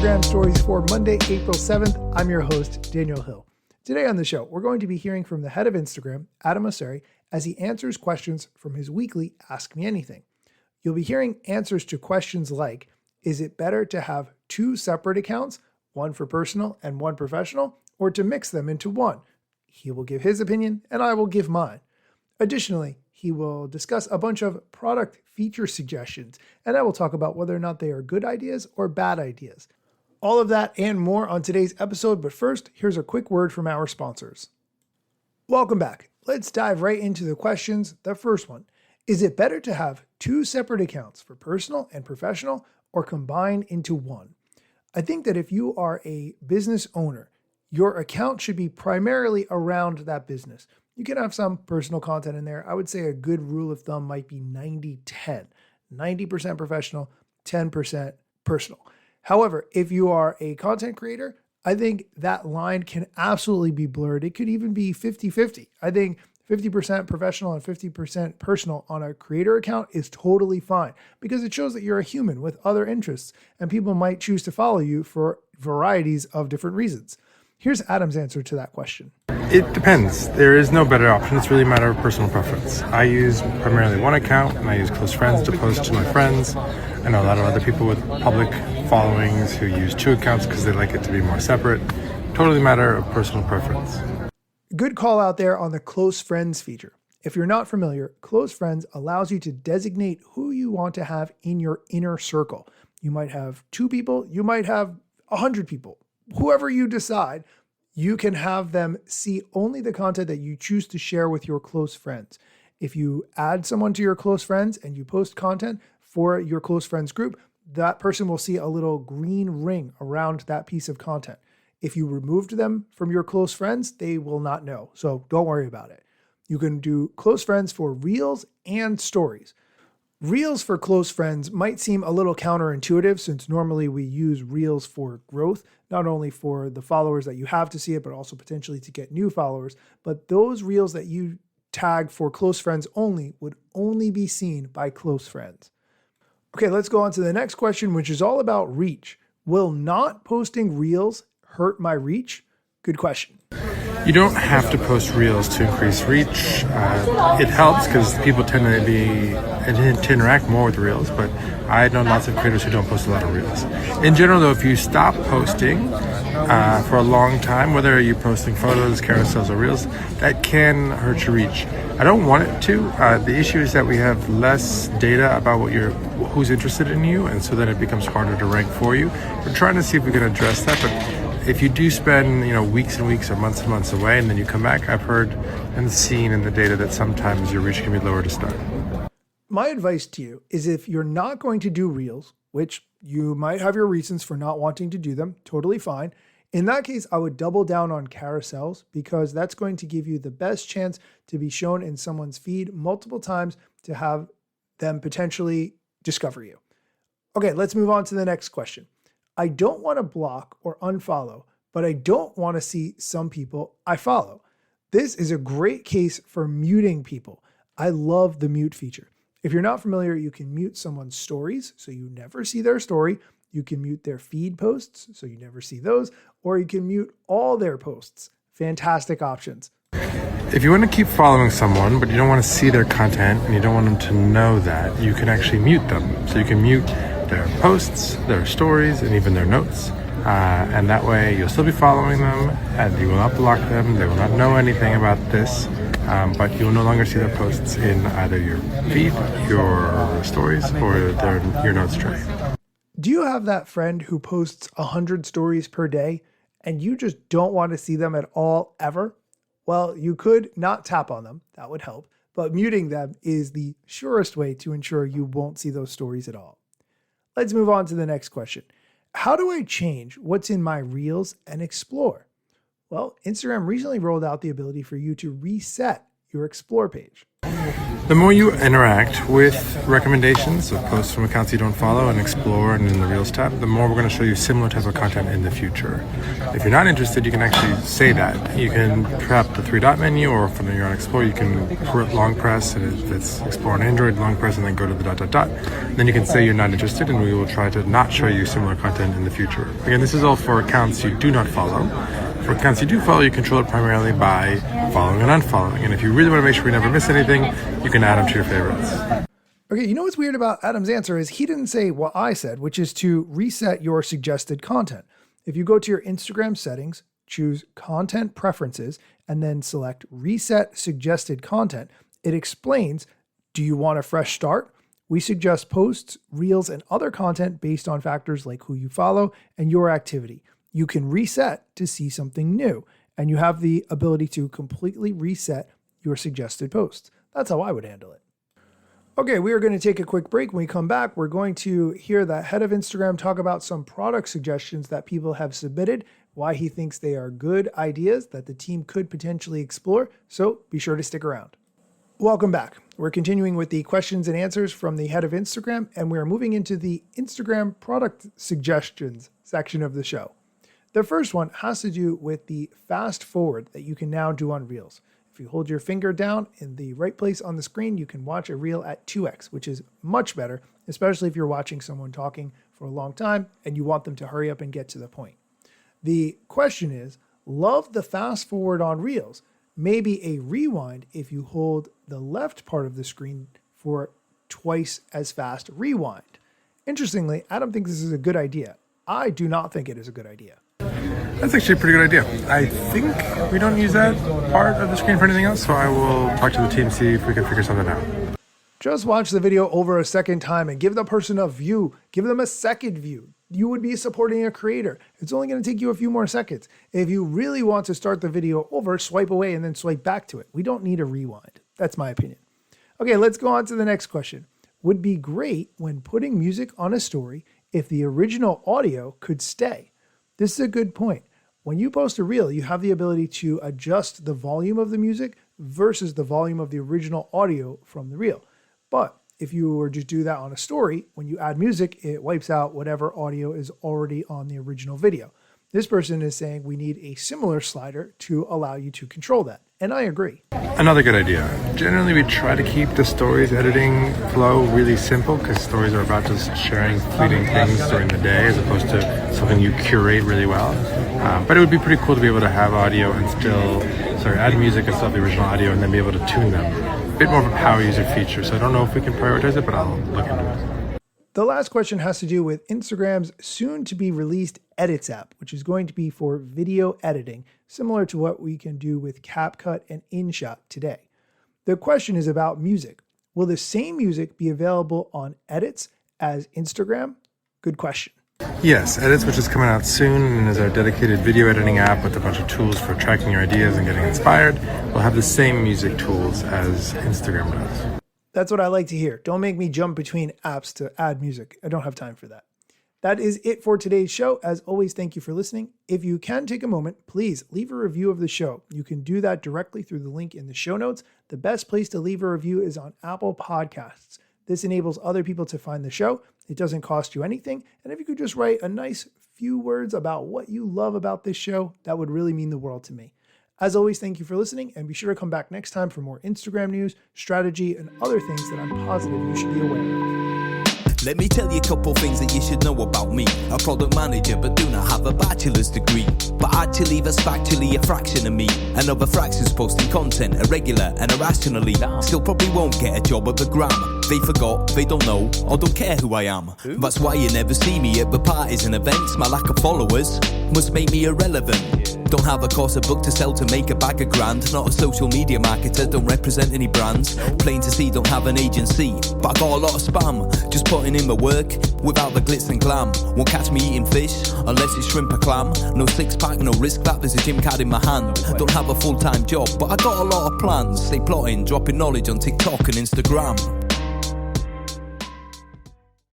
Instagram stories for Monday, April 7th. I'm your host, Daniel Hill. Today on the show, we're going to be hearing from the head of Instagram, Adam Mosseri, as he answers questions from his weekly Ask Me Anything. You'll be hearing answers to questions like, is it better to have two separate accounts, one for personal and one professional, or to mix them into one? He will give his opinion and I will give mine. Additionally, he will discuss a bunch of product feature suggestions, and I will talk about whether or not they are good ideas or bad ideas. All of that and more on today's episode, but first, here's a quick word from our sponsors. Welcome back. Let's dive right into the questions. The first one, is it better to have two separate accounts for personal and professional or combine into one? I think that if you are a business owner, your account should be primarily around that business. You can have some personal content in there. I would say a good rule of thumb might be 90-10. 90% professional, 10% personal. However, if you are a content creator, I think that line can absolutely be blurred. It could even be 50-50. I think 50% professional and 50% personal on a creator account is totally fine because it shows that you're a human with other interests and people might choose to follow you for varieties of different reasons. Here's Adam's answer to that question. It depends. There is no better option. It's really a matter of personal preference. I use primarily one account and I use close friends to post to my friends. I know a lot of other people with public followings who use two accounts because they like it to be more separate. Totally a matter of personal preference. Good call out there on the close friends feature. If you're not familiar, close friends allows you to designate who you want to have in your inner circle. You might have 2 people, you might have 100 people. Whoever you decide, you can have them see only the content that you choose to share with your close friends. If you add someone to your close friends and you post content for your close friends group, that person will see a little green ring around that piece of content. If you removed them from your close friends, they will not know. So don't worry about it. You can do close friends for reels and stories. Reels for close friends might seem a little counterintuitive since normally we use reels for growth, not only for the followers that you have to see it, but also potentially to get new followers. But those reels that you tag for close friends only would only be seen by close friends. Okay, let's go on to the next question, which is all about reach. Will not posting reels hurt my reach? Good question. You don't have to post reels to increase reach. It helps because people tend to interact more with reels, but I know lots of creators who don't post a lot of reels. In general, though, if you stop posting for a long time, whether you're posting photos, carousels, or reels, that can hurt your reach. I don't want it to. The issue is that we have less data about who's interested in you, and so then it becomes harder to rank for you. We're trying to see if we can address that, but if you do spend, weeks and weeks or months and months away and then you come back, I've heard and seen in the data that sometimes your reach can be lower to start. My advice to you is if you're not going to do reels, which you might have your reasons for not wanting to do them, totally fine. In that case, I would double down on carousels because that's going to give you the best chance to be shown in someone's feed multiple times to have them potentially discover you. Okay, let's move on to the next question. I don't want to block or unfollow, but I don't want to see some people I follow. This is a great case for muting people. I love the mute feature. If you're not familiar, you can mute someone's stories, so you never see their story. You can mute their feed posts, so you never see those, or you can mute all their posts. Fantastic options. If you want to keep following someone, but you don't want to see their content and you don't want them to know that, you can actually mute them. So you can mute their posts, their stories, and even their notes. And that way you'll still be following them and you will not block them. They will not know anything about this, but you will no longer see their posts in either your feed, your stories, or your notes tray. Do you have that friend who posts 100 stories per day and you just don't want to see them at all ever? Well, you could not tap on them. That would help. But muting them is the surest way to ensure you won't see those stories at all. Let's move on to the next question. How do I change what's in my reels and explore? Well, Instagram recently rolled out the ability for you to reset your explore page. The more you interact with recommendations of posts from accounts you don't follow and explore and in the Reels tab, the more we're going to show you similar type of content in the future. If you're not interested, you can actually say that. You can tap the three-dot menu, or from you're on Explore, you can long press, and if it's Explore on Android, long press and then go to the dot. Then you can say you're not interested, and we will try to not show you similar content in the future. Again, this is all for accounts you do not follow. For accounts you do follow, you control it primarily by following and unfollowing. And if you really want to make sure we never miss anything, you can add them to your favorites. Okay, you know what's weird about Adam's answer is he didn't say what I said, which is to reset your suggested content. If you go to your Instagram settings, choose Content Preferences, and then select Reset Suggested Content, it explains, do you want a fresh start? We suggest posts, reels, and other content based on factors like who you follow and your activity. You can reset to see something new, and you have the ability to completely reset your suggested posts. That's how I would handle it. Okay, we are going to take a quick break. When we come back, we're going to hear the head of Instagram talk about some product suggestions that people have submitted, why he thinks they are good ideas that the team could potentially explore. So be sure to stick around. Welcome back. We're continuing with the questions and answers from the head of Instagram, and we're moving into the Instagram product suggestions section of the show. The first one has to do with the fast forward that you can now do on Reels. If you hold your finger down in the right place on the screen, you can watch a reel at 2x, which is much better, especially if you're watching someone talking for a long time and you want them to hurry up and get to the point. The question is, love the fast forward on Reels. Maybe a rewind if you hold the left part of the screen for twice as fast rewind. Interestingly, Adam thinks this is a good idea. I do not think it is a good idea. That's actually a pretty good idea. I think we don't use that part of the screen for anything else, so I will talk to the team, see if we can figure something out. Just watch the video over a second time and give the person a view. Give them a second view. You would be supporting a creator. It's only going to take you a few more seconds. If you really want to start the video over, swipe away and then swipe back to it. We don't need a rewind. That's my opinion. Okay, let's go on to the next question. Would be great when putting music on a story if the original audio could stay. This is a good point. When you post a reel, you have the ability to adjust the volume of the music versus the volume of the original audio from the reel. But if you were to do that on a story, when you add music, it wipes out whatever audio is already on the original video. This person is saying we need a similar slider to allow you to control that. And I agree. Another good idea. Generally, we try to keep the stories editing flow really simple because stories are about just sharing fleeting things during the day as opposed to something you curate really well. But it would be pretty cool to be able to have audio and add music and still have the original audio and then be able to tune them. A bit more of a power user feature. So I don't know if we can prioritize it, but I'll look into it. The last question has to do with Instagram's soon-to-be-released Edits app, which is going to be for video editing, similar to what we can do with CapCut and InShot today. The question is about music. Will the same music be available on Edits as Instagram? Good question. Yes, Edits, which is coming out soon and is our dedicated video editing app with a bunch of tools for tracking your ideas and getting inspired, will have the same music tools as Instagram does. That's what I like to hear. Don't make me jump between apps to add music. I don't have time for that. That is it for today's show. As always, thank you for listening. If you can take a moment, please leave a review of the show. You can do that directly through the link in the show notes. The best place to leave a review is on Apple Podcasts. This enables other people to find the show. It doesn't cost you anything. And if you could just write a nice few words about what you love about this show, that would really mean the world to me. As always, thank you for listening, and be sure to come back next time for more Instagram news, strategy, and other things that I'm positive you should be aware of. Let me tell you a couple things that you should know about me. A product manager, but do not have a bachelor's degree. But actually, that's factually a fraction of me. Another fraction's posting content irregular and irrationally. Still probably won't get a job at the Gram. They forgot, they don't know, or don't care who I am. That's why you never see me at the parties and events. My lack of followers must make me irrelevant. Don't have a course, a book to sell to make a bag of grand. Not a social media marketer, don't represent any brands. Plain to see, don't have an agency, but I got a lot of spam. Just putting in my work, without the glitz and glam. Won't catch me eating fish, unless it's shrimp or clam. No six pack, no risk that, there's a gym card in my hand. Don't have a full-time job, but I got a lot of plans. Stay plotting, dropping knowledge on TikTok and Instagram.